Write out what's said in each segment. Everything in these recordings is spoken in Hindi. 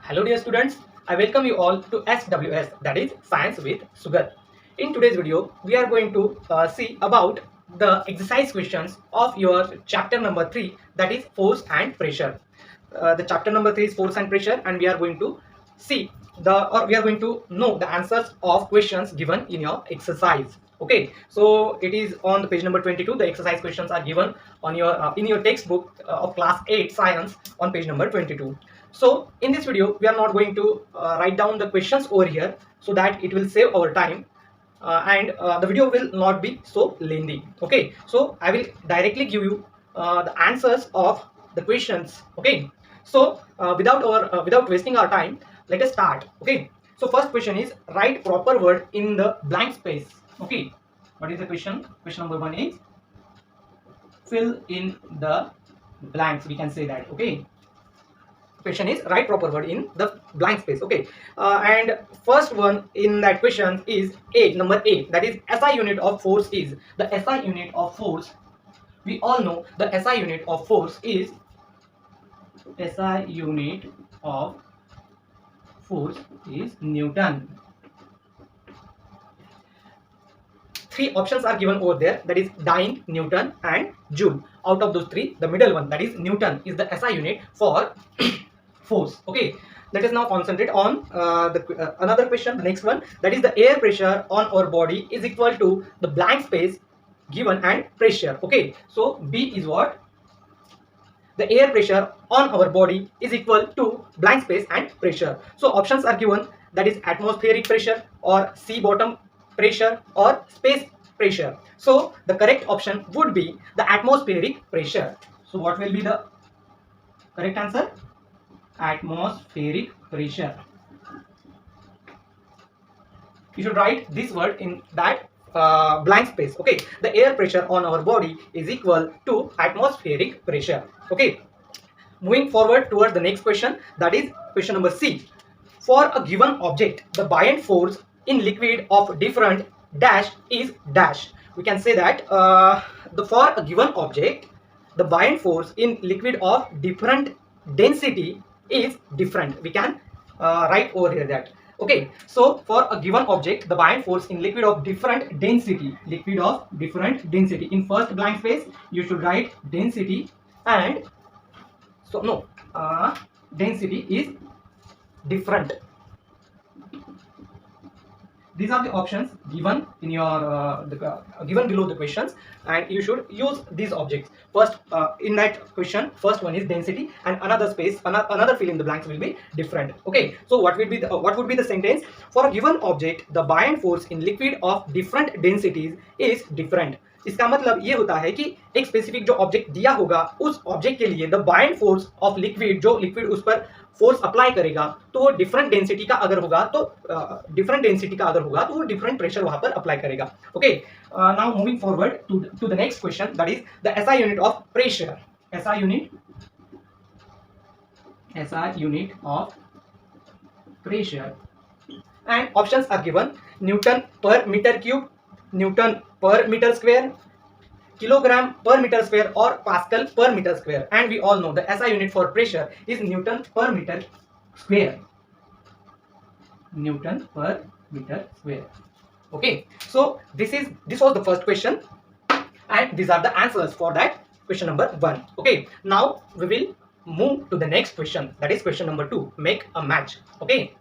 Hello dear students, I welcome you all to SWS, that is Science with Sugar. In today's video, we are going to see about the exercise questions of your chapter number 3, that is force and pressure. The chapter number 3 is force and pressure, and we are going to see we are going to know the answers of questions given in your exercise. Okay, so it is on the page number 22. The exercise questions are given on your in your textbook of class 8 science on page number 22. So in this video, we are not going to write down the questions over here, so that it will save our time, and the video will not be so lengthy. Okay, so I will directly give you the answers of the questions. Okay, so without wasting our time, let us start. Okay, so first question is write proper word in the blank space. Okay, what is the question? Question number 1 is fill in the blanks, we can say that. Okay, question is write proper word in the blank space. Okay, and first one in that question is number A, that is SI unit of force is. The SI unit of force, we all know the SI unit of force is Newton. Three options are given over there, that is dyne, Newton and joule. Out of those three, the middle one, that is Newton, is the SI unit for force. Okay, let us now concentrate on another question, the next one, that is the air pressure on our body is equal to the blank space given and pressure. Okay, so B is what? The air pressure on our body is equal to blank space and pressure. So options are given, that is atmospheric pressure or sea bottom pressure or space pressure. So the correct option would be the atmospheric pressure. So what will be the correct answer? Atmospheric pressure. You should write this word in that blank space. Okay, the air pressure on our body is equal to atmospheric pressure. Okay, moving forward towards the next question, that is question number C. For a given object, the buoyant force in liquid of different dash is dash. We can say that for a given object, the buoyant force in liquid of different density is different. We can write over here that. Okay, so for a given object, the buoyant force in liquid of different density, in first blank space you should write density, and so no, density is different. These are the options given in your given below the questions, and you should use these objects. First, in that question, first one is density, and another space, another fill in the blanks will be different. Okay, so what would be the sentence? For a given object, the buoyant force in liquid of different densities is different. इसका मतलब ये होता है कि एक स्पेसिफिक जो ऑब्जेक्ट दिया होगा, उस ऑब्जेक्ट के लिए the bind force of liquid, जो लिक्विड उस पर फोर्स अप्लाई करेगा, तो वो डिफरेंट डेंसिटी का अगर होगा तो वो डिफरेंट प्रेशर वहां पर अप्लाई करेगा. Okay, now moving forward to the next question, that is the SI unit of pressure. SI unit of pressure, and options are given: Newton per meter cube, Newton per meter square, kilogram per meter square, or Pascal per meter square. And we all know the SI unit for pressure is Newton per meter square. Okay, so this was the first question, and these are the answers for that question number 1. Okay, now we will move to the next question, that is question number 2, make a match. Okay,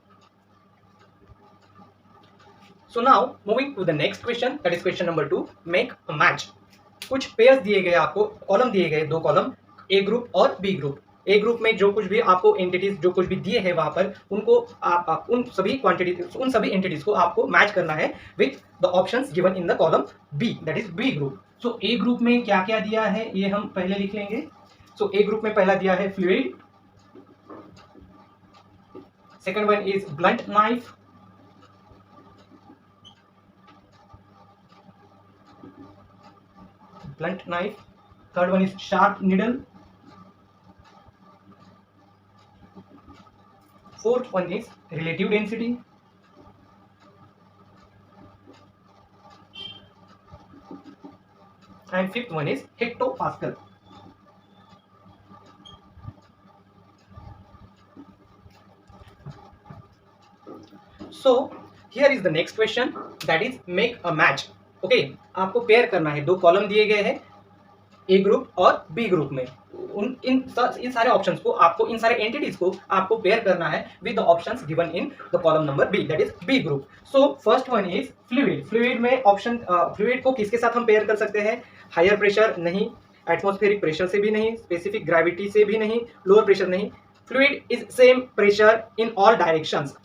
so now moving to the next question, that is question number 2, make a match. कुछ पेयर्स दिए गए, आपको कॉलम दिए गए, दो कॉलम, ए ग्रुप और बी ग्रुप. ए ग्रुप में जो कुछ भी आपको एंटिटीज जो कुछ भी दिए हैं वहां पर, उनको आप उन सभी एंटिटीज को आपको मैच करना है with the options given in the column B, that is B group. So A group में क्या क्या दिया है ये हम पहले लिख लेंगे. सो ए ग्रुप में पहला दिया है fluid, second one is blunt knife, third one is sharp needle, fourth one is relative density, and fifth one is hectopascal. So here is the next question, that is make a match. Okay, आपको पेयर करना है, 2 कॉलम दिए गए हैं ए ग्रुप और बी ग्रुप में। इन सारे ऑप्शंस को आपको, इन सारे एंटिटीज को आपको पेयर करना है with the options given in the column number B, that is B group. So first one is fluid. Fluid में ऑप्शन, फ्लूइड को किसके साथ हम पेयर कर सकते हैं? हायर प्रेशर नहीं, एटमॉस्फेरिक प्रेशर से भी नहीं, स्पेसिफिक ग्रेविटी से भी नहीं, लोअर प्रेशर नहीं। Fluid is same pressure in all directions.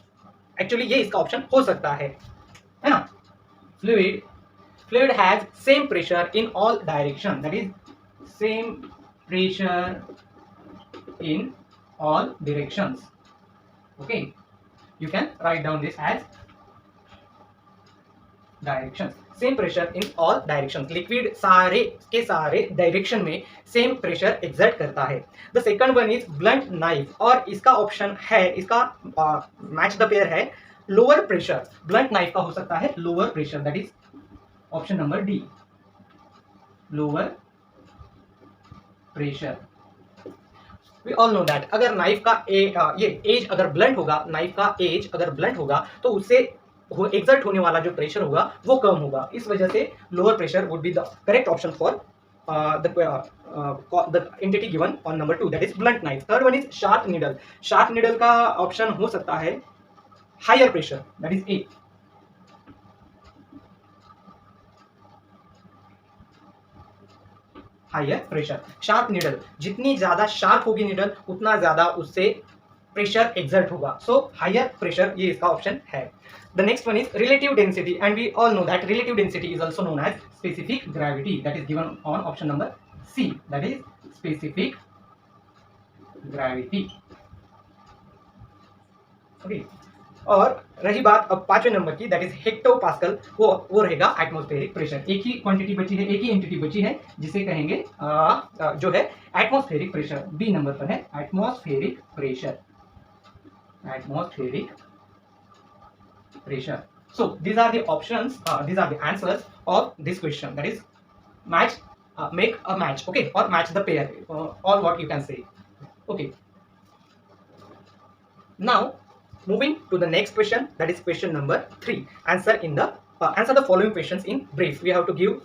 Actually ये इसका ऑप्शन हो सकता है ना? Fluid has same pressure in all direction, that is same pressure in all directions. Okay, you can write down this as directions. Same pressure in all directions. Liquid सारे के सारे डायरेक्शन में सेम प्रेशर एग्जर्ट करता है। The second one is blunt knife, और इसका ऑप्शन है, इसका मैच द पेयर है लोअर प्रेशर। ब्लंट नाइफ का हो सकता है lower pressure, that is option number D, lower pressure. We all know that अगर नाइफ का ये एज अगर ब्लंट होगा, नाइफ का एज अगर ब्लंट होगा तो उससे एग्जर्ट होने वाला जो प्रेशर होगा वो कम होगा। इस वजह से lower pressure would be the correct option for the entity given on number 2, that is blunt knife. Third one is sharp needle. Sharp needle का ऑप्शन हो सकता है higher pressure, that is A, higher pressure. Sharp needle, जितनी ज्यादा शार्प होगी नीडल उतना ज्यादा उससे प्रेशर एक्सर्ट होगा। सो हायर प्रेशर, ये इसका ऑप्शन है। The next one is relative density, and we all know that relative density is also known as specific gravity, that is given on option number C, that is specific gravity. Okay, और रही बात अब 5वें नंबर की, दैट इज हेक्टोपास्कल, वो रहेगा एटमॉस्फेरिक प्रेशर। एक ही क्वांटिटी बची है, एक ही एंटिटी बची है जिसे कहेंगे जो है एटमॉस्फेरिक प्रेशर। बी नंबर पर है atmospheric pressure, atmospheric pressure. So these are the options, these are the answers of this question, that is match, make a match, okay, or match the pair, all what you can say. Okay, now moving to the next question, that is question number 3. Answer the following questions in brief. We have to give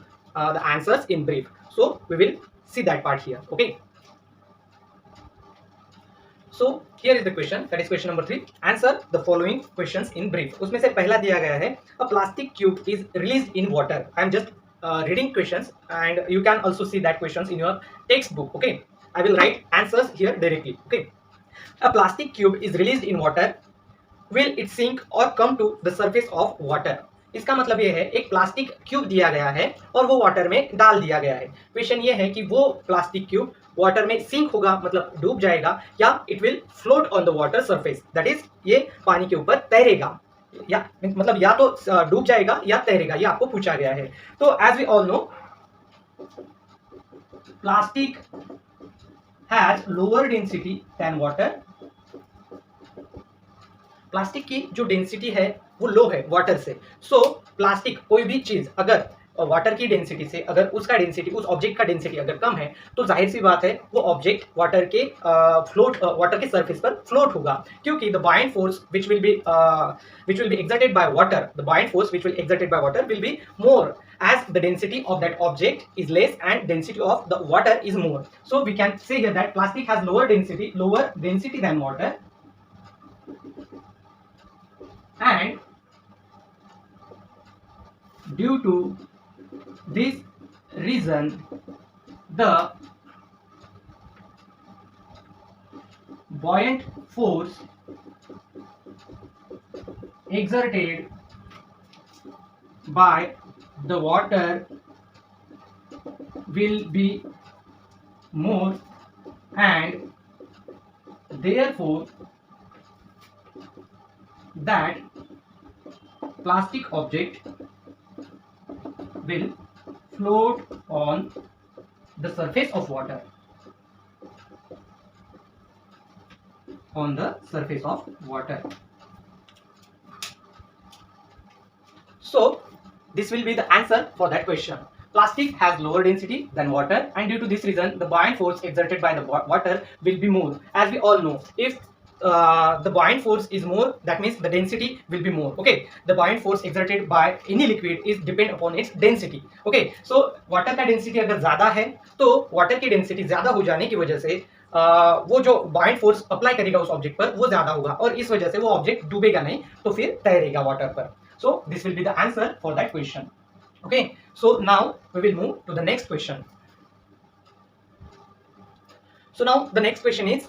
the answers in brief, so we will see that part here. Okay, so here is the question, that is question number 3. Answer the following questions in brief. उसमें से पहला दिया गया है a plastic cube is released in water. I am just reading questions and you can also see that questions in your textbook. Okay, I will write answers here directly. Okay, a plastic cube is released in water. Will it sink or come to the surface of water? इसका मतलब ये है, एक प्लास्टिक क्यूब दिया गया है और वो वाटर में डाल दिया गया है। क्वेश्चन ये है कि वो प्लास्टिक क्यूब वाटर में सिंक होगा, मतलब डूब जाएगा, या it will float on the water surface, that is ये पानी के ऊपर तैरेगा, या मतलब या तो डूब जाएगा या तैरेगा, ये आपको पूछा गया है। तो as we all know, plastic has lower density than water. Plastic की जो डेंसिटी है वो लो है वाटर से। सो प्लास्टिक, कोई भी चीज अगर वाटर की डेंसिटी से, अगर उसका डेंसिटी, उस ऑब्जेक्ट का डेंसिटी अगर कम है तो जाहिर सी बात है वो ऑब्जेक्ट वाटर के वाटर के सरफेस पर फ्लोट होगा, क्योंकि the buoyant force which will be exerted by water, the buoyant force which will exerted by water will be more as the density of that object is less and density of the water is more. So we can say here that plastic has lower density than water, and due to this reason the buoyant force exerted by the water will be more, and therefore that plastic object will float on the surface of water, on the surface of water. So this will be the answer for that question. Plastic has lower density than water, and due to this reason the buoyant force exerted by the water will be more. As we all know, if the buoyant force is more, that means the density will be more. Okay, the buoyant force exerted by any liquid is depend upon its density. Okay, so water का डेंसिटी अगर ज्यादा है तो वाटर की डेंसिटी ज्यादा हो जाने की वजह से वो जो buoyant force अप्लाई करेगा उस ऑब्जेक्ट पर वो ज्यादा होगा और इस वजह से वो ऑब्जेक्ट डूबेगा नहीं तो फिर तैरेगा वाटर पर. So this will be the answer for that question. Okay, so now we will move to the next question. So now the next question is,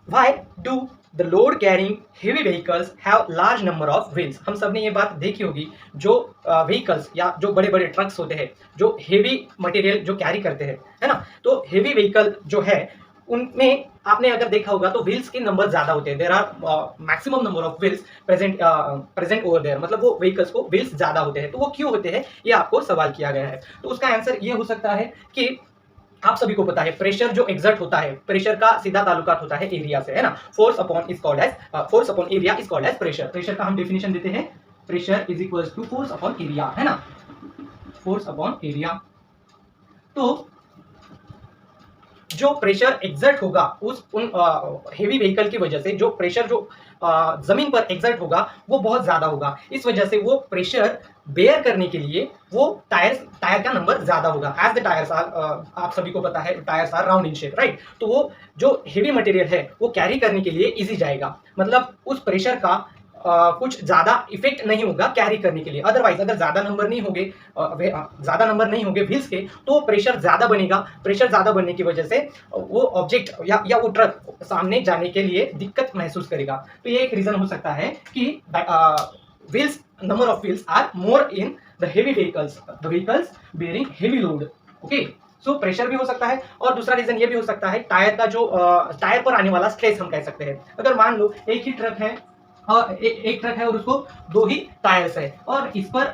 why do the load carrying heavy vehicles have large number of wheels? हम सब ने ये बात देखी होगी, जो व्हीकल्स या जो बड़े बड़े ट्रक्स होते हैं जो हेवी मटेरियल जो कैरी करते हैं, है ना, तो हेवी व्हीकल जो है उनमें आपने अगर देखा होगा तो व्हील्स के नंबर ज्यादा होते हैं. There are maximum number of wheels present over there, मतलब वो व्हीकल्स को व्हील्स ज्यादा होते हैं. तो वो क्यों होते हैं ये आपको सवाल किया गया है. तो उसका आंसर ये हो सकता है कि आप सभी को पता है प्रेशर जो एग्जर्ट होता है, प्रेशर का सीधा ताल्लुकात होता है एरिया से, है ना. Force upon area is called as pressure. Pressure का हम डेफिनेशन देते हैं, pressure is equals to force upon area, है ना, फोर्स अपॉन एरिया. तो जो प्रेशर एग्जर्ट होगा उन हेवी व्हीकल की वजह से, जो प्रेशर जो जमीन पर एग्जर्ट होगा वो बहुत ज्यादा होगा. इस वजह से वो प्रेशर बेयर करने के लिए वो टायर का नंबर ज्यादा होगा. एज द टायर्स आर, आप सभी को पता है tyres are round in shape, right. तो वो जो हेवी मटेरियल है वो कैरी करने के लिए इजी जाएगा, मतलब उस प्रेशर का कुछ ज्यादा इफेक्ट नहीं होगा कैरी करने के लिए. अदरवाइज अगर ज्यादा नंबर नहीं होंगे व्हील्स के तो प्रेशर ज्यादा बनेगा. प्रेशर ज्यादा बनने की वजह से वो ऑब्जेक्ट या वो ट्रक सामने जाने के लिए दिक्कत महसूस करेगा. तो ये एक रीजन हो सकता है कि wheels, number of wheels are more in the heavy vehicles, the vehicles bearing heavy load. Okay, so pressure भी हो सकता है और दूसरा रीजन ये भी हो सकता है टायर का जो टायर पर आने वाला स्ट्रेस हम कह सकते हैं. अगर मान लो एक ही ट्रक है और एक ट्रक है और उसको दो ही टायर्स है और इस पर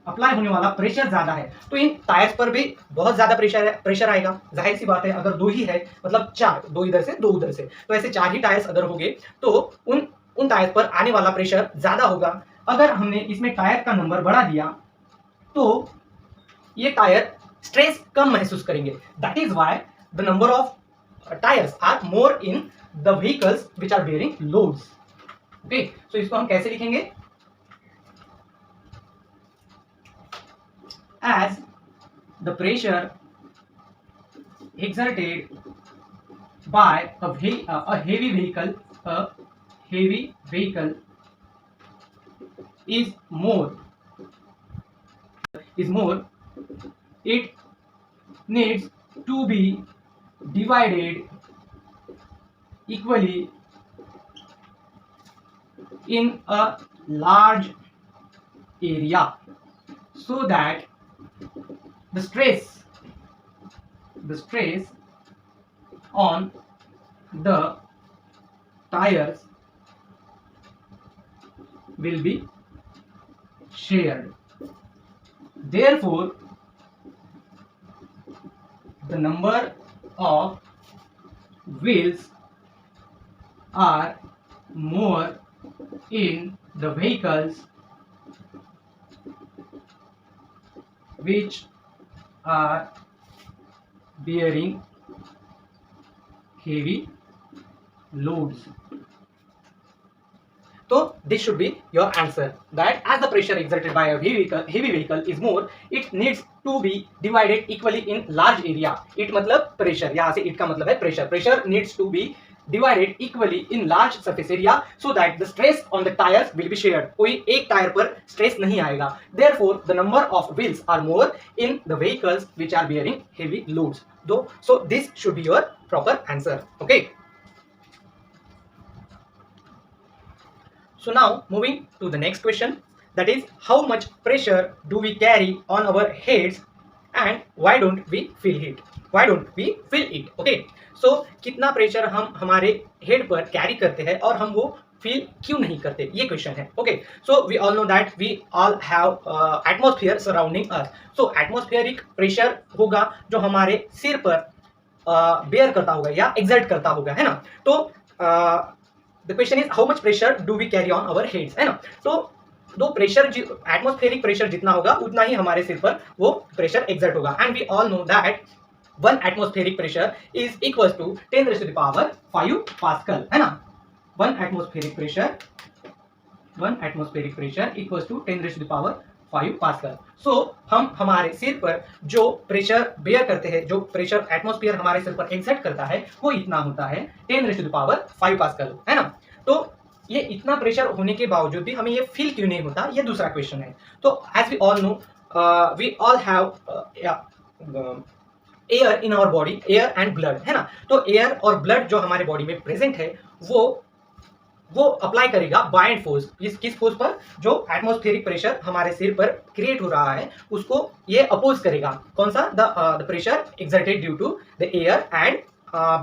अप्लाई होने वाला प्रेशर ज्यादा है तो इन टायर्स पर भी बहुत ज्यादा प्रेशर आएगा. जाहिर सी बात है, अगर दो ही है मतलब चार, दो इधर से दो उधर से, तो ऐसे चार ही टायर्स अगर होंगे तो उन टायर्स पर आने वाला प्रेशर ज्यादा होगा. अगर हमने इसमें टायर का नंबर बढ़ा दिया तो ये टायर स्ट्रेस कम महसूस करेंगे. That is why the number of tyres are more in the vehicles which are bearing loads. Okay, so इसको हम कैसे लिखेंगे? As the pressure exerted by a heavy vehicle is more, it needs to be divided equally in a large area so that the stress on the tires will be shared. Therefore, the number of wheels are more in the vehicles which are bearing heavy loads. So this should be your answer, that as the pressure exerted by a heavy vehicle is more, it needs to be divided equally in large area. It मतलब pressure, यहाँ से it का मतलब है pressure. Pressure needs to be divided equally in large surface area so that the stress on the tires will be shared. कोई एक टायर पर स्ट्रेस नहीं आएगा. Therefore, the number of wheels are more in the vehicles which are bearing heavy loads. So this should be your proper answer. Okay. So now moving to the next question, that is how much pressure do we carry on our heads and why don't we feel it? Okay. So कितना प्रेशर हम हमारे हेड पर कैरी करते हैं और हम वो फील क्यों नहीं करते, ये क्वेश्चन है. Okay, so we all know that we all have atmosphere surrounding earth. So atmospheric pressure होगा जो हमारे सिर पर बेयर करता होगा या एक्सर्ट करता होगा, है ना. तो the question is how much pressure do we carry on our heads, है ना. तो दो प्रेशर, एटमॉस्फेरिक प्रेशर जितना होगा उतना ही हमारे सिर पर वो प्रेशर एक्सर्ट होगा. And we all know that 1 atmospheric pressure is equals to 10 raised to the power 5 Pascal, है ना. 1 atmospheric pressure equals to 10 raised to the power 5 pascal. So हम हमारे सिर पर जो प्रेशर बेयर करते हैं, जो प्रेशर एटमॉस्फेयर हमारे सिर पर एक्सर्ट करता है, वो इतना होता है 10 raise to the power 5 pascal, है ना। तो ये इतना प्रेशर होने के बावजूद भी हमें ये फील क्यों नहीं होता, ये दूसरा क्वेश्चन है। तो as we all know, we all have air in our body, air and blood, है ना। तो एयर और ब्लड जो हमारे बॉडी में प्रेजेंट है, वो अप्लाई करेगा बायंड फोर्स। किस फोर्स पर? जो एटमॉस्फेरिक प्रेशर हमारे सिर पर क्रिएट हो रहा है, उसको ये अपोज करेगा। कौन सा? The pressure exerted due to the air and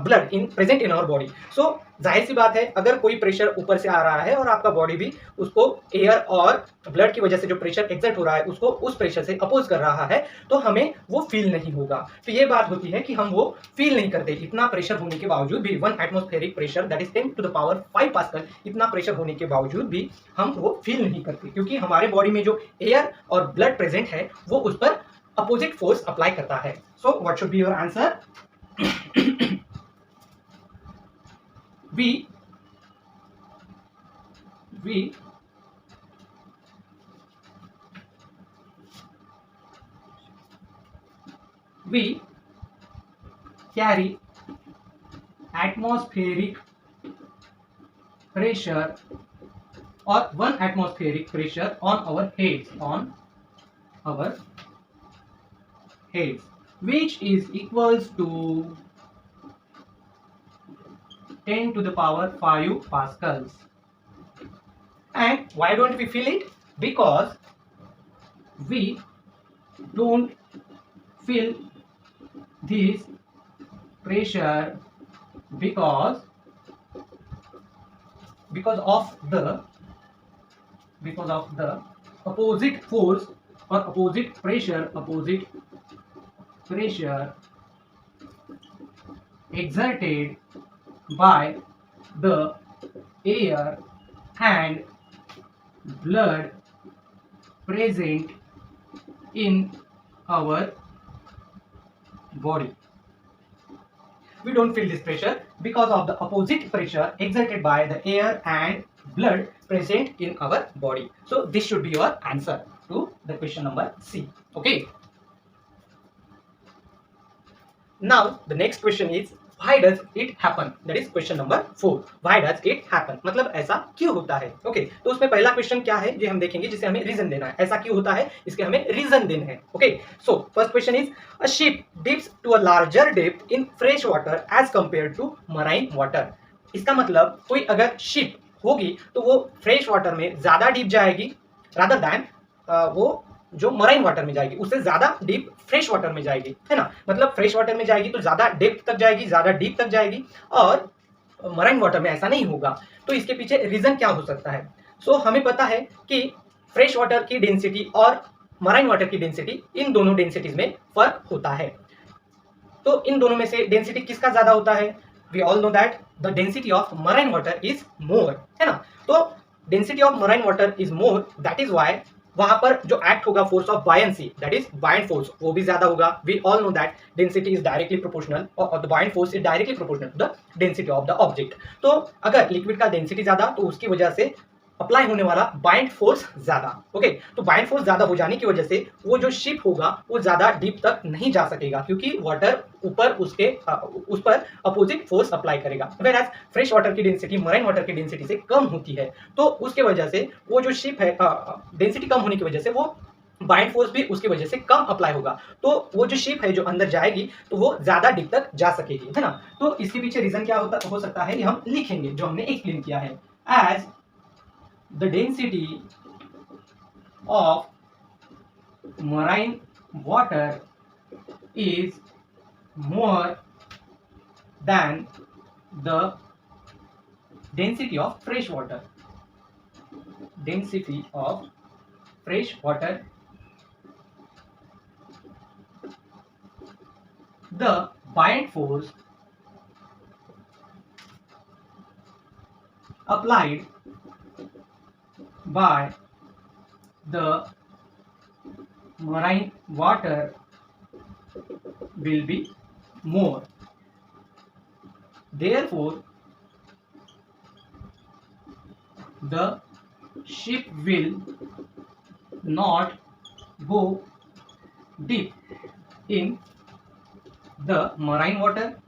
blood in present in our body. So जाहिर सी बात है, अगर कोई प्रेशर ऊपर से आ रहा है और आपका बॉडी भी उसको एयर और ब्लड की वजह से जो प्रेशर एक्सर्ट हो रहा है उसको उस प्रेशर से अपोज कर रहा है, तो हमें वो फील नहीं होगा। तो ये बात होती है कि हम वो फील नहीं करते। इतना प्रेशर होने के बावजूद भी 1 atmospheric pressure that is 10 to the power 5 pascal, इतना प्रेशर होने के बावजूद भी हम वो फील नहीं करते, क्योंकि हमारे बॉडी में जो एयर और ब्लड प्रेजेंट है वो उस पर अपोजिट फोर्स अप्लाई करता है। So what should be your answer? we carry atmospheric pressure or 1 atmospheric pressure on our heads, which is equals to 10 to the power 5 pascals. And why don't we feel it? Because we don't feel this pressure because of the opposite force or opposite pressure exerted by the air and blood present in our body. We don't feel this pressure because of the opposite pressure exerted by the air and blood present in our body. So this should be your answer to the question number C. Okay. Now the next question is, why does it happen? That is question number 4. Why does it happen? मतलब ऐसा क्यों होता है? ओके, तो उसमें पहला क्वेश्चन क्या है ये हम देखेंगे, जिसे हमें रीजन देना है। ऐसा क्यों होता है, इसके हमें रीजन देने हैं। Okay, so first question is, a ship dips to a larger depth in fresh water as compare to marine water. इसका मतलब कोई अगर शिप होगी तो वो फ्रेश वाटर में ज्यादा डीप जाएगी रादर दैन वो जो मराइन वाटर में जाएगी उससे ज्यादा डीप फ्रेश वाटर में जाएगी, है ना। मतलब फ्रेश वाटर में जाएगी तो ज्यादा डेप्थ तक जाएगी, ज्यादा डीप तक जाएगी, और मराइन वाटर में ऐसा नहीं होगा। तो इसके पीछे रीजन क्या हो सकता है? सो हमें पता है कि फ्रेश वाटर की डेंसिटी और मराइन वाटर की डेंसिटी, इन दोनों डेंसिटीज में फर्क होता है। तो इन दोनों में से डेंसिटी किसका ज्यादा होता है? We all know that the density of marine water is more, है ना। तो density of marine water is more, that is why वहां पर जो एक्ट होगा force of buoyancy, that is buoyant force, वो भी ज्यादा होगा। We all know that density is directly proportional और the buoyant force is directly proportional to the density of the object. तो अगर लिक्विड का डेंसिटी ज्यादा तो उसकी वजह से अप्लाई होने वाला बाइंड फोर्स ज्यादा। ओके, तो बाइंड फोर्स ज्यादा हो जाने की वजह से वो जो शिप होगा वो ज्यादा डीप तक नहीं जा सकेगा, क्योंकि वाटर ऊपर उस पर अपोजिट फोर्स अप्लाई करेगा। वेयर एज फ्रेश वाटर की डेंसिटी मराइन वाटर की डेंसिटी से कम होती है, तो उसके वजह से वो जो शिप है, डेंसिटी कम होने की वजह से वो बाइंड फोर्स भी उसकी वजह से कम अप्लाई होगा, तो वो जो शिप है जो अंदर जाएगी तो वो ज्यादा डीप तक जा सकेगी, है ना। तो इसके पीछे रीजन क्या हो सकता है, ये हम लिखेंगे जो हमने एक्सप्लेन किया है। As the density of marine water is more than the density of fresh water. Density of fresh water, the buoyant force applied by the marine water will be more. Therefore, the ship will not go deep in the marine water.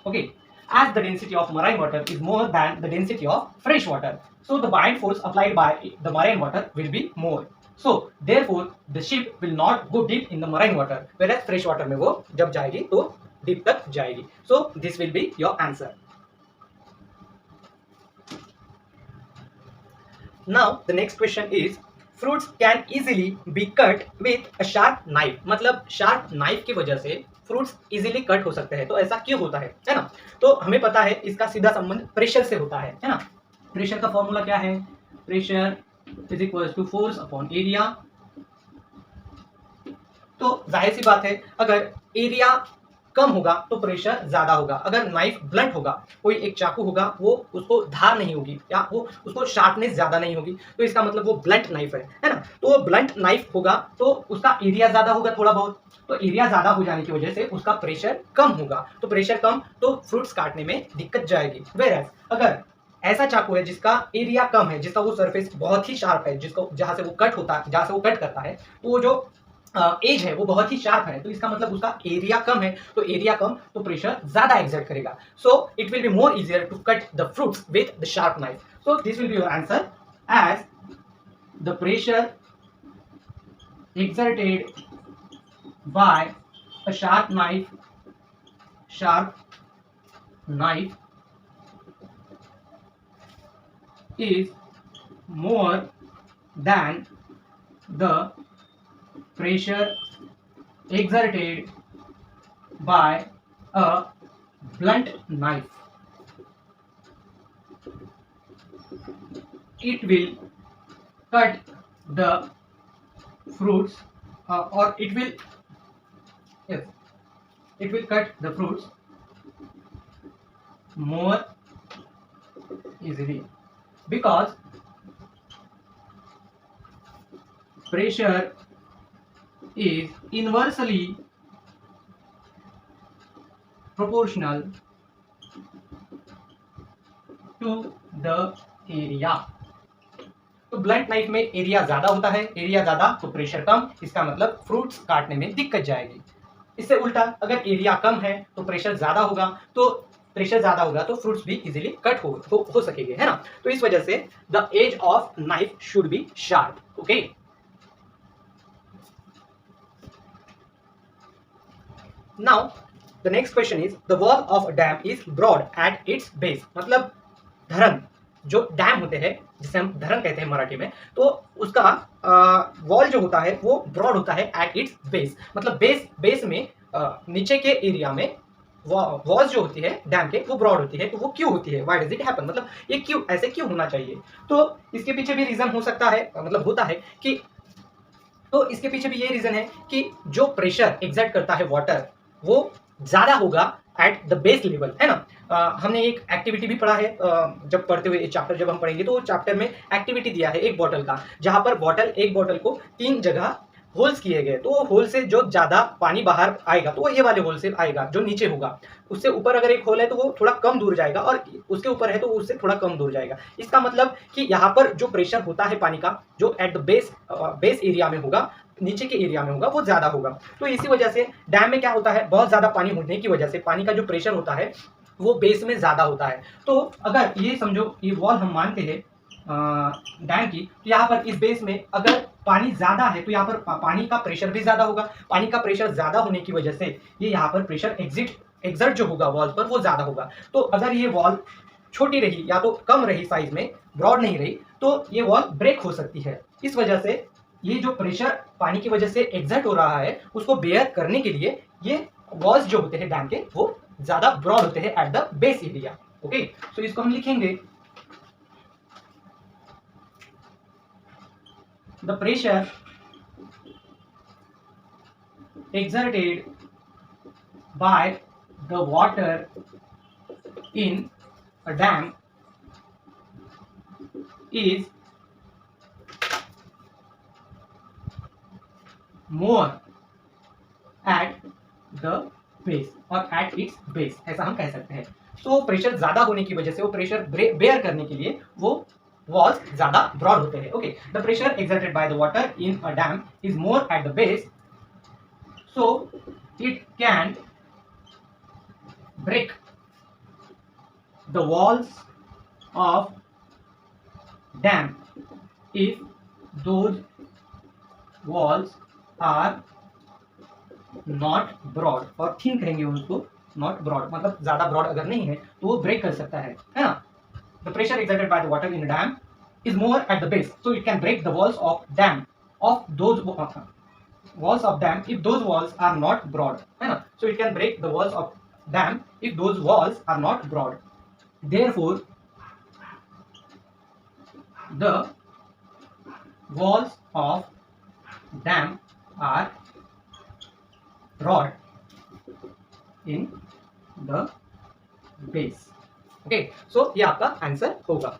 Okay, as the density of marine water is more than the density of fresh water, so the buoyant force applied by the marine water will be more. So therefore the ship will not go deep in the marine water, whereas fresh water में वो जब जाएगी तो deep तक जाएगी. So this will be your answer. Now the next question is, fruits can easily be cut with a sharp knife. मतलब sharp knife की वजह से फ्रूट्स इजीली कट हो सकते हैं. तो ऐसा क्यों होता है ना? तो हमें पता है इसका सीधा संबंध प्रेशर से होता है ना? प्रेशर का फॉर्मूला क्या है? Pressure is equal to force upon area. तो जाहिर सी बात है, अगर एरिया कम होगा तो प्रेशर ज्यादा होगा. अगर नाइफ ब्लंट होगा, कोई एक चाकू होगा, वो उसको धार नहीं होगी या वो उसको शार्पनेस ज्यादा नहीं होगी, तो इसका मतलब वो ब्लंट नाइफ है ना? तो वो ब्लंट नाइफ होगा तो उसका एरिया ज्यादा होगा थोड़ा बहुत. तो एरिया ज्यादा हो जाने की वजह से उसका प्रेशर कम होगा. तो प्रेशर कम तो फ्रूट्स काटने में दिक्कत जाएगी. वेयरएज अगर ऐसा चाकू है जिसका एरिया कम है, जिसका वो सरफेस बहुत ही शार्प है, जिसको जहां से वो कट होता है, जहां से वो कट करता है, तो वो जो एज है वो बहुत ही शार्प है, तो इसका मतलब उसका एरिया कम है. तो एरिया कम तो प्रेशर ज्यादा एक्सर्ट करेगा. So it will be more easier to cut the fruits with the sharp knife. So this will be your answer, as the pressure exerted by a sharp knife is more than the pressure exerted by a blunt knife. It will cut the fruits or it will cut the fruits more easily because pressure is inversely proportional to the area. तो ब्लंट नाइफ में एरिया ज्यादा होता है, एरिया ज्यादा तो प्रेशर कम, इसका मतलब फ्रूट्स काटने में दिक्कत जाएगी. इससे उल्टा अगर एरिया कम है तो प्रेशर ज्यादा होगा, तो प्रेशर ज्यादा होगा तो फ्रूट्स भी इजीली कट हो सकेंगे, है ना? तो इस वजह से the edge of knife should be sharp. Okay, now the next question is, the wall of a dam is broad at its base. मतलब धरन, जो डैम होते हैं जिसे हम धरन कहते हैं मराठी में, तो उसका वॉल जो होता है वो ब्रॉड होता है एट इट्स बेस. मतलब बेस में नीचे के एरिया में वॉल्स जो होती है डैम के वो ब्रॉड होती है. तो वो क्यों होती है? Why does it happen? मतलब ये क्यों, ऐसे क्यों होना चाहिए? तो इसके पीछे भी रीजन हो सकता है, मतलब होता है कि, तो इसके पीछे भी ये रीजन है कि जो प्रेशर एग्जर्ट करता है वाटर वो ज्यादा होगा एट द बेस लेवल, है ना? हमने एक एक्टिविटी भी पढ़ा है, जब पढ़ते हुए चैप्टर जब हम पढ़ेंगे तो चैप्टर में एक्टिविटी दिया है एक बॉटल का, जहां पर एक बॉटल को 3 जगह होल्स किए गए. तो होल से जो ज्यादा पानी बाहर आएगा तो वो ये वाले होल से आएगा, जो नीचे होगा उससे ऊपर अगर एक होल है तो वो थोड़ा कम दूर जाएगा, और उसके ऊपर है तो उससे थोड़ा कम दूर जाएगा. इसका मतलब कि यहाँ पर जो प्रेशर होता है पानी का, जो एट द बेस एरिया में होगा, नीचे के एरिया में होगा, वो ज्यादा होगा. तो इसी वजह से डैम में क्या होता है, बहुत ज्यादा पानी होने की वजह से पानी का जो प्रेशर होता है वो बेस में ज्यादा होता है. तो अगर ये समझो ये वॉल हम मानते हैं डैम की, तो यहाँ पर इस बेस में अगर पानी ज्यादा है तो यहाँ पर पानी का प्रेशर भी ज्यादा होगा. पानी का प्रेशर ज्यादा होने की वजह से ये यहाँ पर प्रेशर एग्जर्ट जो होगा वॉल पर वो ज्यादा होगा. तो अगर ये वॉल छोटी रही या तो कम रही साइज में, ब्रॉड नहीं रही, तो ये वॉल ब्रेक हो सकती है. इस वजह से ये जो प्रेशर पानी की वजह से एग्जर्ट हो रहा है उसको बेयर करने के लिए ये वॉल्स जो होते हैं डैम के वो ज्यादा ब्रॉड होते हैं eight the base area. Okay, तो इसको हम लिखेंगे, the pressure exerted by the water in a dam is more at the base और एट इट्स बेस, ऐसा हम कह सकते हैं। तो प्रेशर ज्यादा होने की वजह से वो प्रेशर बेयर करने के लिए वो वॉल्स ज्यादा ब्रॉड होते हैं। Okay, the pressure exerted by the water in a dam is more at the base, so it can break the walls of dam if those walls are not broad, और thin कहेंगे उसको, not broad मतलब ज्यादा broad अगर नहीं है तो वो ब्रेक कर सकता है ना। The pressure exerted by the water in a dam is more at the base, so it can break the walls of dam of those walls of dam if those walls are not broad, है ना। So it can break the walls of dam if those walls are not broad. Therefore, the walls of dam are broad in the base. Okay, so ये आपका आंसर होगा।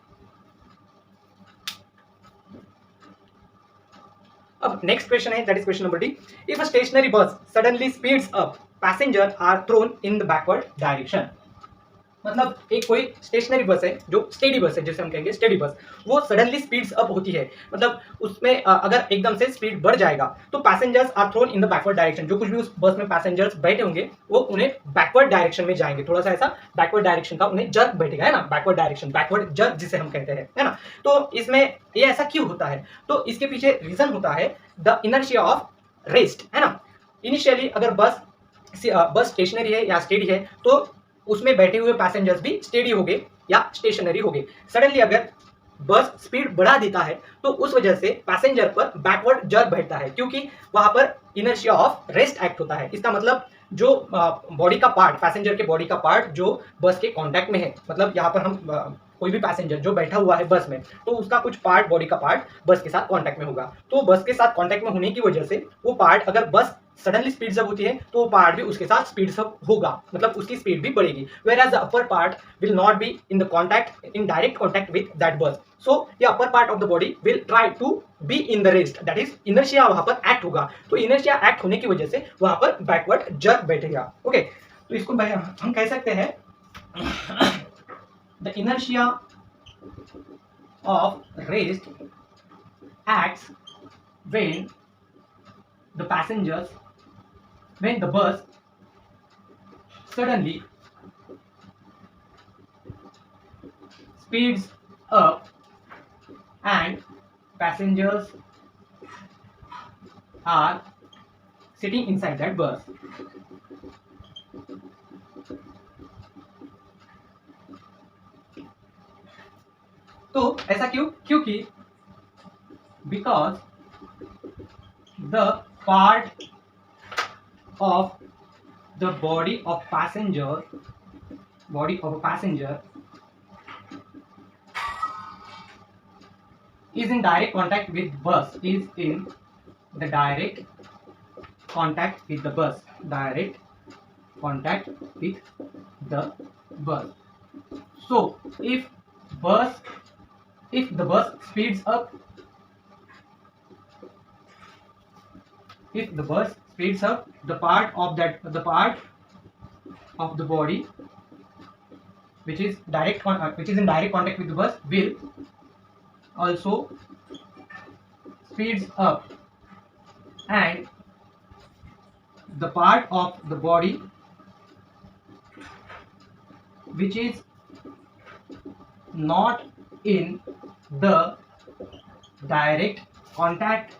अब नेक्स्ट क्वेश्चन है, that is question number D. If a stationary bus suddenly speeds up, passenger are thrown in the backward direction. मतलब एक कोई स्टेशनरी बस है जो स्टेडी बस है, जैसे हम कहेंगे स्टेडी बस, वो सडनली स्पीड्स अप होती है, मतलब उसमें अगर एकदम से स्पीड बढ़ जाएगा तो passengers are thrown in the backward direction. जो कुछ भी उस बस में पैसेंजर्स बैठे होंगे वो उन्हें बैकवर्ड डायरेक्शन में जाएंगे, थोड़ा सा ऐसा बैकवर्ड डायरेक्शन का उन्हें जर्क बैठेगा, है ना, बैकवर्ड डायरेक्शन, बैकवर्ड जर्क जिसे हम कहते हैं, है ना। तो इसमें ये ऐसा क्यों होता है, तो इसके पीछे रीजन होता है द इनर्शिया ऑफ रेस्ट, है ना। इनिशियली अगर बस स्टेशनरी है या स्टेडी है तो उसमें बैठे हुए पैसेंजर्स भी स्टेडी हो गए या स्टेशनरी हो गए। सडनली अगर बस स्पीड बढ़ा देता है तो उस वजह से पैसेंजर पर बैकवर्ड जर्क बैठता है, क्योंकि वहां पर इनर्शिया ऑफ रेस्ट एक्ट होता है। इसका मतलब जो बॉडी का पार्ट, पैसेंजर के बॉडी का पार्ट जो बस के कांटेक्ट में है, मतलब यहाँ पर हम कोई भी पैसेंजर जो बैठा हुआ है बस में तो उसका कुछ पार्ट, बॉडी का पार्ट बस के साथ कांटेक्ट में होगा, तो बस के साथ कांटेक्ट में होने की वजह से वो पार्ट, अगर बस सडनली स्पीड अप होती है तो वो पार्ट भी उसके साथ स्पीड अप होगा, मतलब उसकी स्पीड भी बढ़ेगी। whereas the upper part will not be in the contact, in direct contact with that bus, so the upper part of the body will try to be in the rest, that is inertia वहां पर एक्ट होगा। तो inertia एक्ट होने की वजह से वहां पर बैकवर्ड जर्क बैठेगा। ओके, तो इसको हम कह सकते हैं the inertia of rest acts when the bus suddenly speeds up and passengers are sitting inside that bus. तो ऐसा क्यों? क्योंकि because the part of the body of a passenger is in direct contact with bus, is in the direct contact with the bus, direct contact with the bus. So if the bus speeds up, the part of the body which is in direct contact with the bus will also speeds up, and the part of the body which is not in the direct contact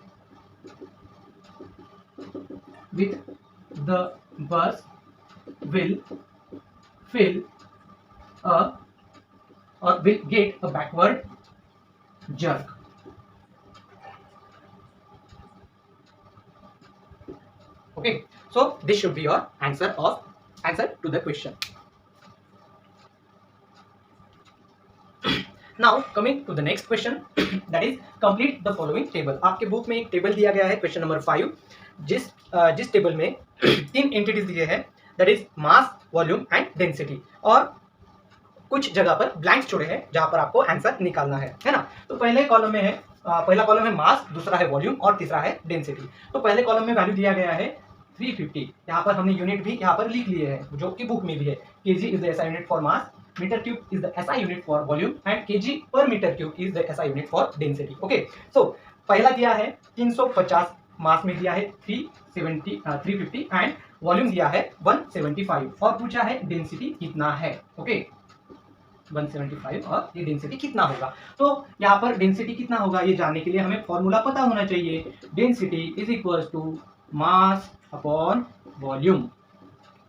with the bus will feel will get a backward jerk. Okay, so this should be your answer to the question. Now coming to the next question, that is complete the following table. आपके बुक में एक टेबल दिया गया है, क्वेश्चन नंबर 5, जिस टेबल में 3 एंटिटीज दिए हैं, that is mass, volume and density, और कुछ जगह पर ब्लैंक्स छोड़े हैं जहां पर आपको आंसर निकालना है ना। तो पहले कॉलम में है पहला कॉलम है मास, दूसरा है वॉल्यूम और तीसरा है डेंसिटी। तो पहले कॉलम में वैल्यू दिया गया है 350, यहाँ पर हमने यूनिट भी यहाँ पर लिख लिए हैं जो कि बुक में भी है। KG is the SI unit for mass, metre cube is the SI unit for volume and KG per metre cube is the SI unit for density. Okay, so पहला दिया है 350, मास में दिया है 350 एंड वॉल्यूम दिया है 175 और पूछा है डेंसिटी कितना है। ओके, 175 और ये डेंसिटी कितना होगा। तो यहाँ पर डेंसिटी कितना होगा ये जानने के लिए हमें फॉर्मूला पता होना चाहिए। Density is equals to mass upon volume.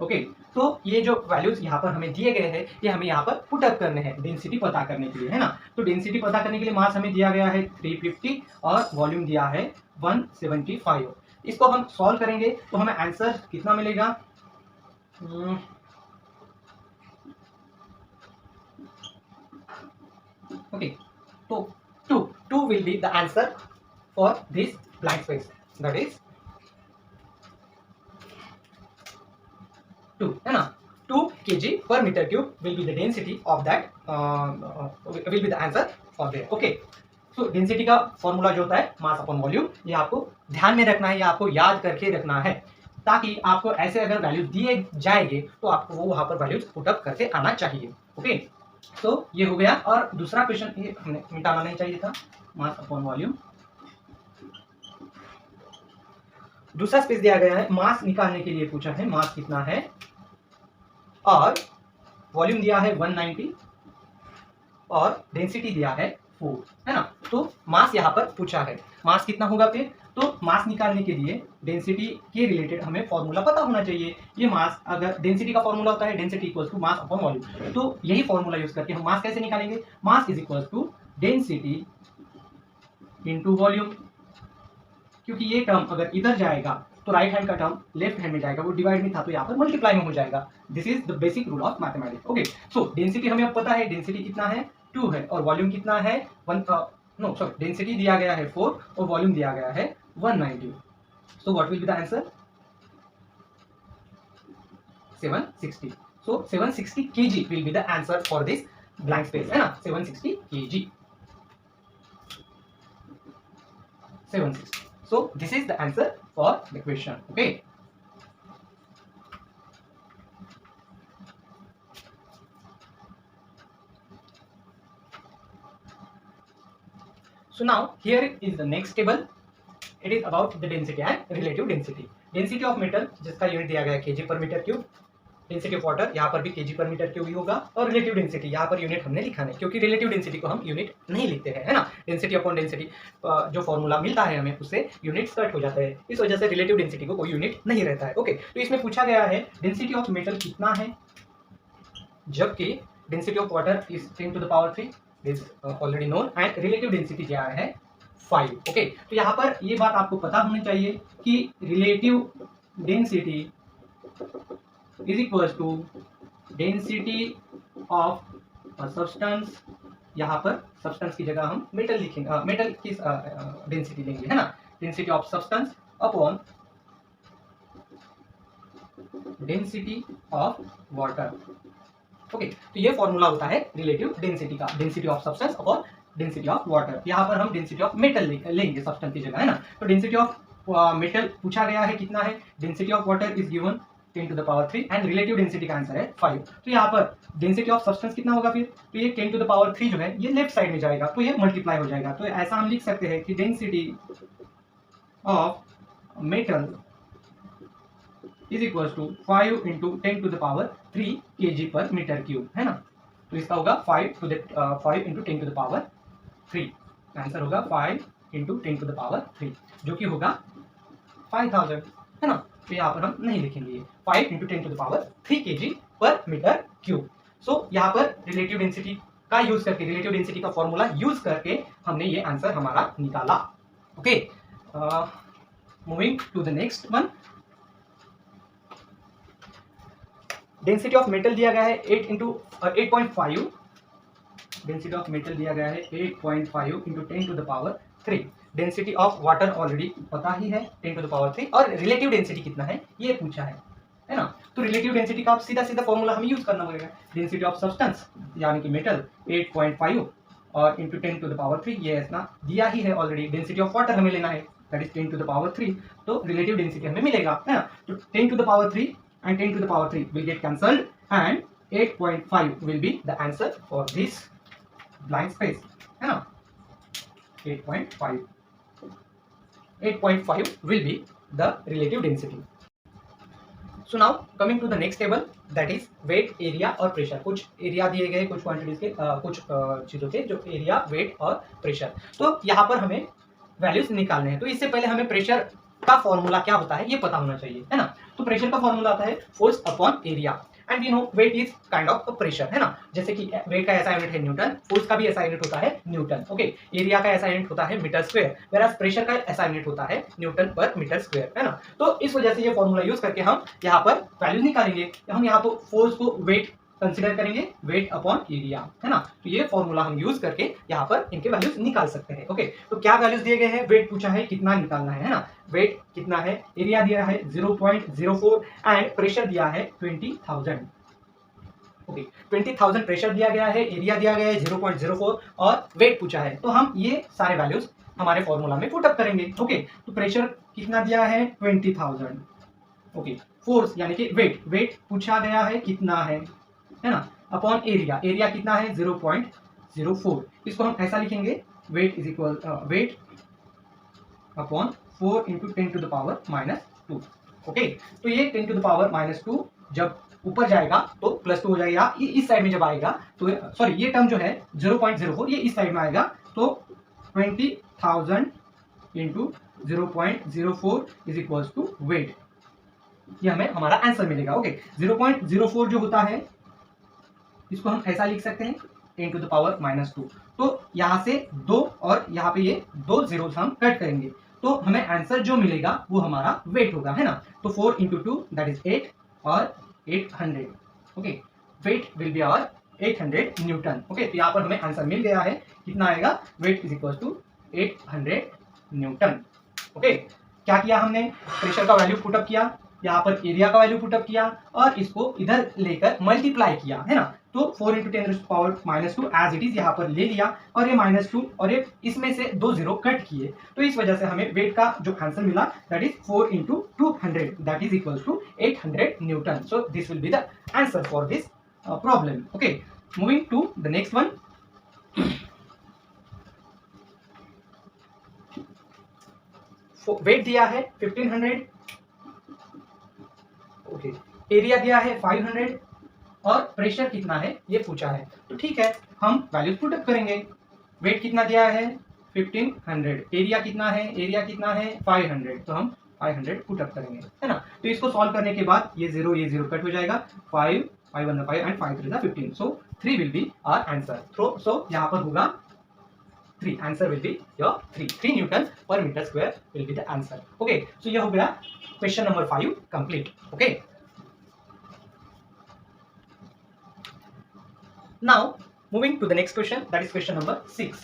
Okay, तो ये जो वैल्यूज यहाँ पर हमें दिए गए हैं ये हमें यहाँ पर पुट अप करने हैं डेंसिटी पता करने के लिए, है ना। तो डेंसिटी पता करने के लिए मास हमें दिया गया है 350 और वॉल्यूम दिया है 175। इसको हम सॉल्व करेंगे तो हमें आंसर कितना मिलेगा। Okay, so 2 will be the answer for this blank space, that is 2, है ना। 2 kg per meter cube will be the density of that will be the answer for there। Okay, so density का फॉर्मूला जो होता है मास अपॉन वॉल्यूम, ये आपको ध्यान में रखना है, ये आपको याद करके रखना है ताकि आपको ऐसे अगर वैल्यूज दिए जाएंगे तो आपको वो वहां पर वैल्यूज पुट अप करके आना चाहिए। ओके, तो ये हो गया। और दूसरा क्वेश्चन ये हमने मिटाना नहीं चाहिए था, मास अपॉन वॉल्यूम। दूसरा स्पेस दिया गया है, मास निकालने के लिए पूछा है मास कितना है और वॉल्यूम दिया है 190 और डेंसिटी दिया है 4, है ना। तो मास यहाँ पर पूछा है, मास कितना होगा फिर। तो मास निकालने के लिए डेंसिटी के रिलेटेड हमें फॉर्मूला पता होना चाहिए। ये मास, अगर डेंसिटी का फॉर्मूला होता है density equals to mass upon volume, तो यही फॉर्मूला यूज करके हम मास कैसे निकालेंगे। Mass is equals to density into volume, क्योंकि ये टर्म अगर इधर जाएगा तो राइट हैंड का टर्म लेफ्ट हैंड में जाएगा, वो डिवाइड में था तो यहाँ पर मल्टीप्लाई में हो जाएगा। This is the basic rule of mathematics. Okay, so density हमें अब पता है, डेंसिटी कितना है 2 है और वॉल्यूम कितना है डेंसिटी दिया गया है 4 और वॉल्यूम दिया गया है 190। So what will be the answer? 760. So 760 kg will be the answer for this blank space, है ना। 760 kg, 760. So this is the answer for the question. Okay. So now here is the next table. It is about the density and relative density. Density of metal जिसका यूनिट दिया गया है kg per meter cube, density of water यहाँ पर भी kg per meter cube ही होगा और रिलेटिव डेंसिटी यहाँ पर यूनिट हमने लिखा नहीं क्योंकि रिलेटिव डेंसिटी को हम यूनिट नहीं लिखते हैं, है ना। डेंसिटी अपॉन डेंसिटी जो फॉर्मूला मिलता है हमें उससे यूनिट कट हो जाता है, इस वजह से रिलेटिव डेंसिटी को कोई यूनिट नहीं रहता है। ओके, तो इसमें पूछा गया है डेंसिटी ऑफ मेटल कितना है, जबकि density of water is 10 to the power 3 is already known and relative density क्या है 5। ओके, तो यहाँ पर ये बात आपको पता होनी चाहिए कि relative density is equal to density of substance. यहाँ पर सब्सटेंस की जगह हम मेटल लिखेंगे, मेटल की डेंसिटी लेंगे, है ना। Density of substance upon density of water. Okay, तो ये फॉर्मूला होता है रिलेटिव डेंसिटी का, density of substance upon density of water. यहाँ पर हम डेंसिटी ऑफ मेटल लेंगे सब्सटेंस की जगह, है ना। तो डेंसिटी ऑफ मेटल पूछा गया है कितना है, density of water is given 10 to the power 3 and relative density का आंसर है 5। तो यहाँ पर डेंसिटी ऑफ सब्सटेंस कितना होगा फिर, तो ये 10 to the power 3 जो है ये लेफ्ट साइड में जाएगा तो ये मल्टीप्लाई हो जाएगा। तो ऐसा हम लिख सकते हैं कि density of metal is equal to 5 into 10 to the power 3 kg per meter cube, है ना। तो इसका होगा 5 into 10 to the power 3, answer होगा 5 into 10 to the power 3 जो कि होगा 5000, है ना। तो यहाँ पर हम नहीं लिखेंगे 5 into 10 to the power 3 kg per meter cube। So यहाँ पर रिलेटिव डेंसिटी का यूज करके, रिलेटिव डेंसिटी का फॉर्मूला यूज करके हमने ये आंसर हमारा निकाला। Okay, moving to the next one. Density of metal दिया गया है 8.5, डेंसिटी ऑफ मेटल दिया गया है 8.5 into 10 to the power 3। Density of water already पता ही है 10 to the power 3 और रिलेटिव डेंसिटी कितना है ये पूछा है ना। तो रिलेटिव डेंसिटी का सीधा फॉर्मूला हमें यूज करना पड़ेगा। डेंसिटी ऑफ सब्सटेंस यानी कि मेटल 8.5 और इंटू 10 to the power 3, ये इतना दिया ही है ऑलरेडी। डेंसिटी ऑफ वाटर हमें लेना है that is 10 to the power 3, तो रिलेटिव डेंसिटी हमें मिलेगा, है ना। तो 10 to the power 3 and 10 to the power 3 will get cancelled and 8.5 will be the answer for this blank space, है ना। 8.5 will be the relative density. So now coming to the next table, that is weight, area और प्रेशर। कुछ एरिया दिए गए, कुछ क्वांटिटीज के, कुछ चीजों के जो एरिया, वेट और प्रेशर। तो यहाँ पर हमें वैल्यूज निकालने हैं। तो इससे पहले हमें प्रेशर का फॉर्मूला क्या होता है ये पता होना चाहिए, है ना। तो प्रेशर का फॉर्मूला आता है force upon area, and we know weight is kind of pressure, है ना। जैसे कि वेट का ऐसा यूनिट है न्यूटन, फोर्स का भी ऐसा यूनिट होता है न्यूटन, ओके। एरिया का ऐसा यूनिट होता है मीटर स्क्वायर, वेराज प्रेशर का ऐसा यूनिट होता है न्यूटन पर मीटर स्क्वायर, है ना। तो इस वजह से ये फॉर्मूला यूज करके हम यहाँ पर वैल्यूज निकालेंगे। हम यहाँ पर फोर्स को वेट कंसीडर करेंगे, वेट अपॉन एरिया, है ना। तो ये फॉर्मूला हम यूज करके यहाँ पर इनके वैल्यूज निकाल सकते हैं, ओके। तो क्या वैल्यूज दिए गए हैं, वेट पूछा है कितना निकालना है ना, वेट कितना है, एरिया दिया है 0.04 एंड प्रेशर दिया है 20,000, ओके। 20,000 प्रेशर दिया गया है, एरिया दिया गया है 0.04 और वेट पूछा है। तो हम ये सारे वैल्यूज हमारे फॉर्मूला में पुट अप करेंगे, ओके। तो प्रेशर कितना दिया है 20,000, ओके। फोर्स यानी कि वेट पूछा गया है कितना है ना, अपॉन एरिया, एरिया कितना है 0.04। इसको हम ऐसा लिखेंगे, weight is equal weight upon 4 into 10 to the power -2, okay. तो ये 10 टू द पावर -2 जब ऊपर जाएगा तो +2 हो जाएगा, ये इस साइड में जब आएगा तो सॉरी ये टर्म जो है 0.04 ये इस साइड में आएगा, तो 20,000 into 0.04 is equals to weight, ये हमें हमारा आंसर मिलेगा, ओके। 0.04 जो होता है इसको हम ऐसा लिख सकते हैं 10 टू द पावर -2। तो यहाँ से 2 और यहाँ पे ये 2 zeros हम कट करेंगे, तो हमें आंसर जो मिलेगा वो हमारा वेट होगा, है ना। तो 4 इंटू 2 दैट इज 8 और 800, okay. Weight will be our 800 newton, okay. तो यहाँ पर हमें आंसर मिल गया है, कितना आएगा, weight is equal to 800 newton, okay. क्या किया हमने, प्रेशर का वैल्यू पुटअप किया, यहाँ पर एरिया का वैल्यू पुटअप किया और इसको इधर लेकर मल्टीप्लाई किया, है ना। तो 4 into 10 power -2 as it is यहाँ पर ले लिया और ये -2 और ये इसमें से 2 जीरो कट किए, तो इस वजह से हमें वेट का जो आंसर मिला that is 4 into 200 that is equal to 800 newton. So this will be the answer for this problem, okay. Moving to the next one, weight दिया है 1500, ओके। एरिया दिया है 500 और प्रेशर कितना है ये पूछा है। तो ठीक है, हम वैल्यूज पुट अप करेंगे। वेट कितना दिया है 1500, एरिया कितना है 500, तो हम 500 पुट अप करेंगे, है ना। तो इसको सॉल्व करने के बाद ये जीरो कट हो जाएगा, 5 5 1 5 and 5 3 15, so 3 will be our answer. So यहाँ पर होगा 3, answer will be your 3 newton per metre square will be the answer, okay. So ये हो गया question number 5 complete, okay. Now moving to the next question, that is question number 6.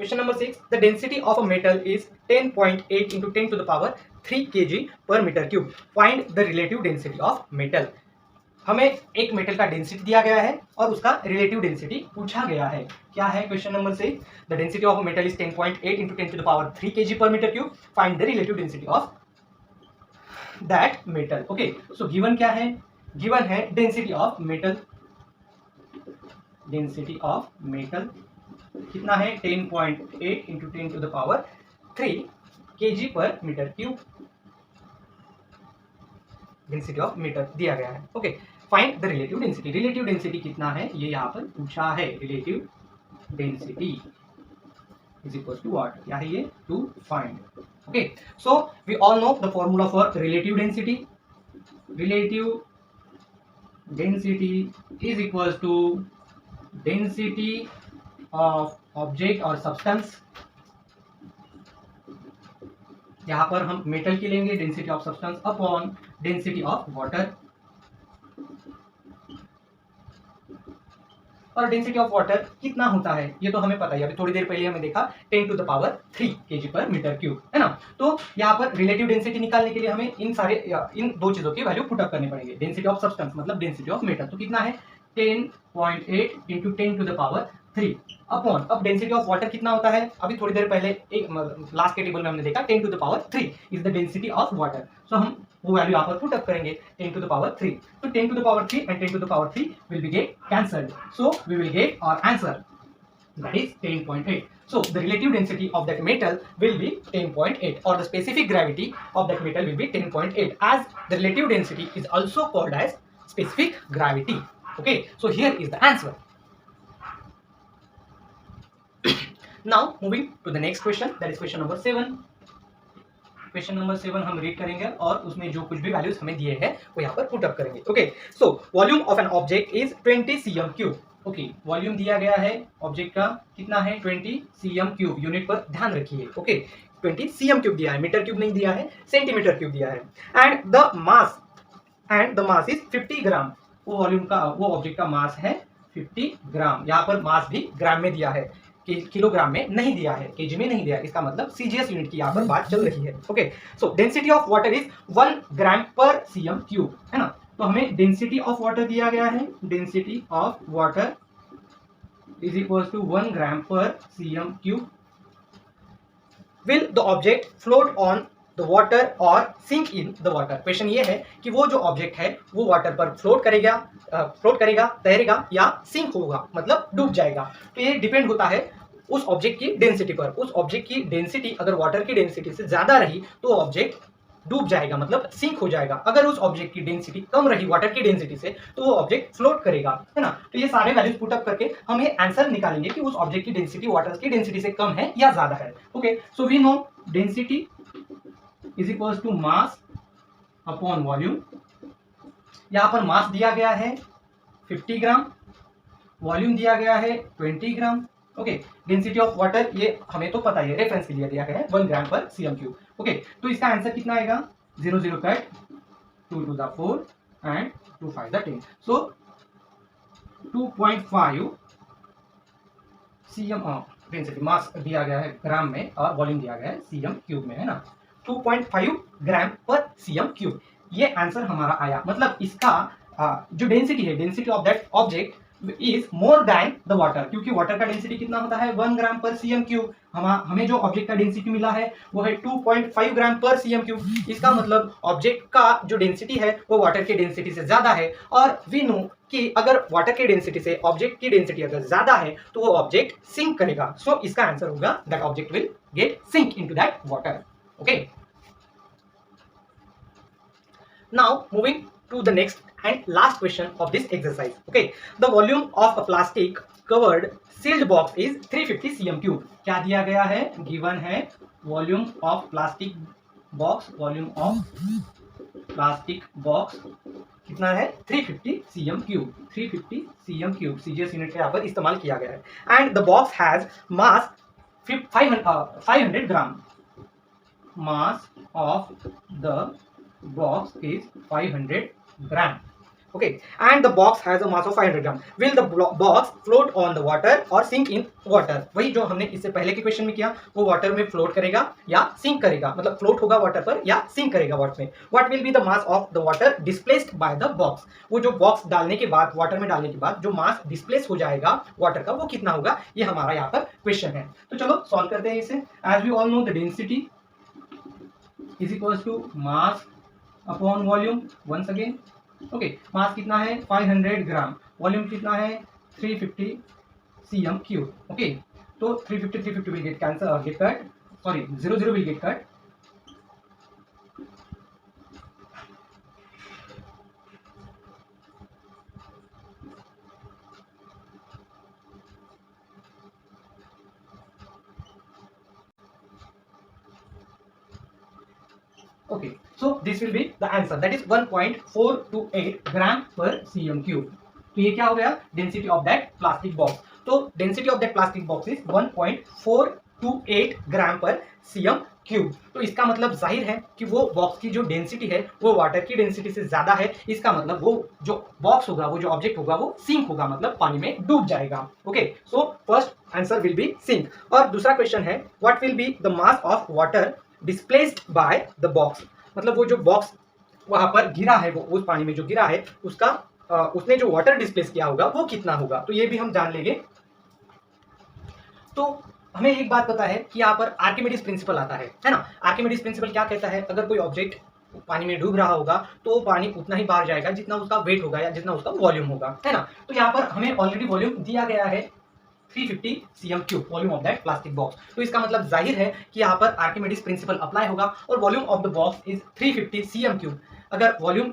Question number 6, the density of a metal is 10.8 into 10 to the power 3 kg per meter cube. Find the relative density of metal. हमें एक मेटल का डेंसिटी दिया गया है और उसका रिलेटिव डेंसिटी पूछा गया है। क्या है question number 6, the density of a metal is 10.8 into 10 to the power 3 kg per meter cube. Find the relative density of that metal. Okay, so given क्या है, given है density of metal, density of metal कितना है 10.8 into 10 to the power 3 kg per meter cube, density of metal दिया गया है, okay. Find the relative density, relative density कितना है ये यहाँ पर पूछा है, relative density is equal to what, क्या है ये, to find, okay. So we all know the formula for relative density, relative density is equal to density of object और सब्सटेंस। यहां पर हम मेटल की लेंगे density of substance upon density of water, और डेंसिटी ऑफ वाटर कितना होता है ये तो हमें पता ही, अभी थोड़ी देर पहले हमें देखा 10 to the power 3 kg per meter cube, है ना। तो यहाँ पर रिलेटिव डेंसिटी निकालने के लिए हमें इन दो चीजों की वैल्यू पुट अप करनी पड़ेंगे। डेंसिटी ऑफ सब्सटेंस मतलब डेंसिटी ऑफ मेटल, तो कितना है 10.8 इंटू 10⁻³ अपॉन, अब डेंसिटी ऑफ वाटर कितना होता है, अभी थोड़ी देर पहले एक लास्ट के टेबल में हमने देखा 10⁻³ is the density of water. So हम वो वैल्यू यहाँ पर पुट अप करेंगे 10⁻³ तो 10⁻³ and 10⁻³ will be get cancelled, so we will get our answer that is 10.8. So the relative density of that metal will be 10.8 or the specific gravity of that metal will be 10.8, as the relative density is also called as specific gravity. Okay, so here is the answer. Now moving to the next question, that is question number 7. Question number 7 हम रीड करेंगे और उसमें जो कुछ भी वैल्यूज हमें दिए हैं वो यहाँ पर पुट अप करेंगे। Okay, so volume of an object is 20 cm3। Okay, volume दिया गया है ऑब्जेक्ट का, कितना है 20 cm3, यूनिट पर ध्यान रखिए। ओके, 20 cm3 दिया है, मीटर क्यूब नहीं दिया है, सेंटीमीटर क्यूब दिया है। एंड द मास इज 50 ग्राम। वो वॉल्यूम का, वो ऑब्जेक्ट का मास है 50 ग्राम। यहाँ पर मास भी ग्राम में दिया है, किलोग्राम में नहीं दिया है, केजी में नहीं दिया है, इसका मतलब सीजीएस यूनिट की यहाँ पर बात चल रही है। Okay, so density of water is 1 gram per cm3, है ना। तो हमें डेंसिटी ऑफ वाटर दिया गया है, density of water is equal to 1 gram per cm3। Will the object float on the water और sink in the water. Question ये है कि वो जो ऑब्जेक्ट है वो वाटर पर फ्लोट करेगा, तैरेगा या सिंक होगा, मतलब डूब जाएगा। तो ये डिपेंड होता है उस ऑब्जेक्ट की डेंसिटी पर। उस ऑब्जेक्ट की डेंसिटी अगर वाटर की डेंसिटी से ज्यादा रही तो ऑब्जेक्ट डूब जाएगा, मतलब सिंक हो जाएगा। अगर उस ऑब्जेक्ट की डेंसिटी कम रही वाटर की डेंसिटी से तो वो ऑब्जेक्ट फ्लोट करेगा, है ना। तो ये सारे वैल्यूज पुट अप करके हम ये आंसर निकालेंगे कि उस ऑब्जेक्ट की डेंसिटी वाटर की डेंसिटी से कम है या ज्यादा है। Okay, so we know density is equal to mass upon volume. यहां पर मास दिया गया है 50 ग्राम, वॉल्यूम दिया गया है 20 ग्राम। ओके, डेंसिटी ऑफ वाटर ये हमें तो पता है, रेफरेंस के लिए दिया गया है 1 ग्राम पर cm3। ओके, तो इसका आंसर कितना आएगा, 0 0 cut, 2 to the 4 and 2 5 the 10, so 2.5 cm density, mass दिया गया है ग्राम में और वॉल्यूम दिया गया है cm3 में, है ना। 2.5 ग्राम पर cm3, ये आंसर हमारा आया। मतलब इसका जो डेंसिटी है, density of that object is more than the water, क्योंकि वाटर का डेंसिटी कितना होता है 1 ग्राम पर cm3। हमें जो ऑब्जेक्ट का डेंसिटी मिला है वो है 2.5 ग्राम पर cm3। इसका मतलब ऑब्जेक्ट का जो डेंसिटी है वो वाटर की डेंसिटी से ज्यादा है, और वी नो कि अगर वाटर की डेंसिटी से ऑब्जेक्ट की डेंसिटी अगर ज्यादा है तो वो ऑब्जेक्ट सिंक करेगा। सो इसका आंसर होगा that object will get sink into that water. Okay, now moving to the next and last question of this exercise. Okay, the volume of a plastic covered sealed box is 350 cm3। क्या दिया गया है, गिवन है volume of plastic box, volume of plastic box कितना है 350 cm3, 350 cm3 सीजीएस यूनिट का यहाँ पर इस्तेमाल किया गया है। And the box has mass 500 gram, mass of the box is 500 gram. Okay, and the box has a mass of 500 gram. Will the box float on the water or sink in water? वही जो हमने इससे पहले के क्वेश्चन में किया, वो वाटर में फ्लोट करेगा या सिंक करेगा, मतलब फ्लोट होगा वाटर पर या सिंक करेगा वाटर में। What will be the mass of the water displaced by the box? वो जो बॉक्स डालने के बाद, वाटर में डालने के बाद जो मास डिस्प्लेस हो जाएगा वाटर का, वो कितना होगा, ये हमारा यहाँ पर क्वेश्चन है। तो चलो सॉल्व करते हैं इसे। As we all know, the density is equals to mass upon volume once again. Okay, mass कितना है 500 ग्राम, वॉल्यूम कितना है 350 cm3। ओके, तो 350 will get cancel, get cut, sorry 0 will get cut. Okay, so this will be the answer, that is 1.428 gram per cm3। तो ये क्या हो गया, density of that plastic box. तो density of that plastic box is 1.428 gram per cm3। तो इसका मतलब जाहिर है कि वो बॉक्स की जो डेंसिटी है वो वाटर की डेंसिटी से ज्यादा है। इसका मतलब वो जो बॉक्स होगा, वो जो ऑब्जेक्ट होगा वो सिंक होगा, मतलब पानी में डूब जाएगा। Okay, so first answer will be sink. और दूसरा क्वेश्चन है what will be the mass of water displaced by the box, मतलब वो जो बॉक्स वहां पर गिरा है, वो उस पानी में जो गिरा है उसका उसने जो वाटर डिस्प्लेस किया होगा वो कितना होगा, तो ये भी हम जान लेंगे। तो हमें एक बात पता है कि यहाँ पर आर्किमिडीज प्रिंसिपल आता है ना। आर्किमिडीज प्रिंसिपल क्या कहता है, अगर कोई ऑब्जेक्ट पानी में डूब रहा होगा तो पानी उतना ही बाहर जाएगा जितना उसका वेट होगा या जितना उसका वॉल्यूम होगा, है ना। तो यहाँ पर हमें ऑलरेडी वॉल्यूम दिया गया है 350 cm³ volume of that plastic box. तो इसका मतलब जाहिर है कि यहाँ पर आर्किमिडीज प्रिंसिपल अप्लाई होगा और volume of the box is 350 cm³। अगर वॉल्यूम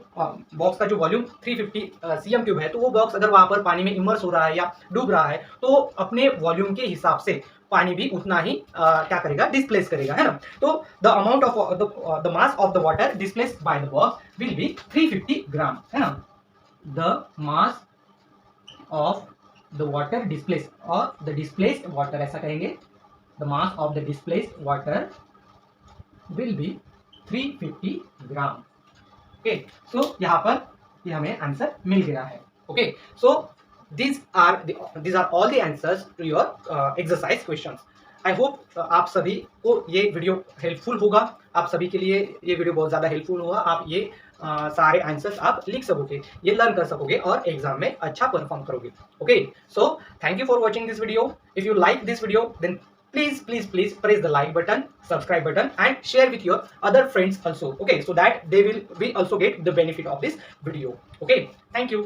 बॉक्स का जो वॉल्यूम 350 cm³ है, तो वो बॉक्स अगर वहां पर पानी में इमर्स हो रहा है या डूब रहा है तो अपने वॉल्यूम के हिसाब से पानी भी उतना ही क्या करेगा, डिस्प्लेस करेगा, है ना। तो the amount of the mass of the water displaced by the box will be 350 gram, है ना। The mass of the water displace और द डिस्प्लेस्ड वाटर, ऐसा कहेंगे, the mass of the displaced water will be 350 gram. Okay, so यहाँ पर ये हमें आंसर मिल गया है। Okay, so these are all the answers to your exercise questions. I hope आप सभी को ये वीडियो हेल्पफुल होगा, आप सभी के लिए ये वीडियो बहुत ज़्यादा हेल्पफुल होगा। आप ये सारे आंसर्स आप लिख सकोगे, ये लर्न कर सकोगे और एग्जाम में अच्छा परफॉर्म करोगे। Okay, so thank you for watching this video. If you like this video then please press the like button, subscribe button and share with your other friends also, okay, so that they will also get the benefit of this video. Okay, thank you.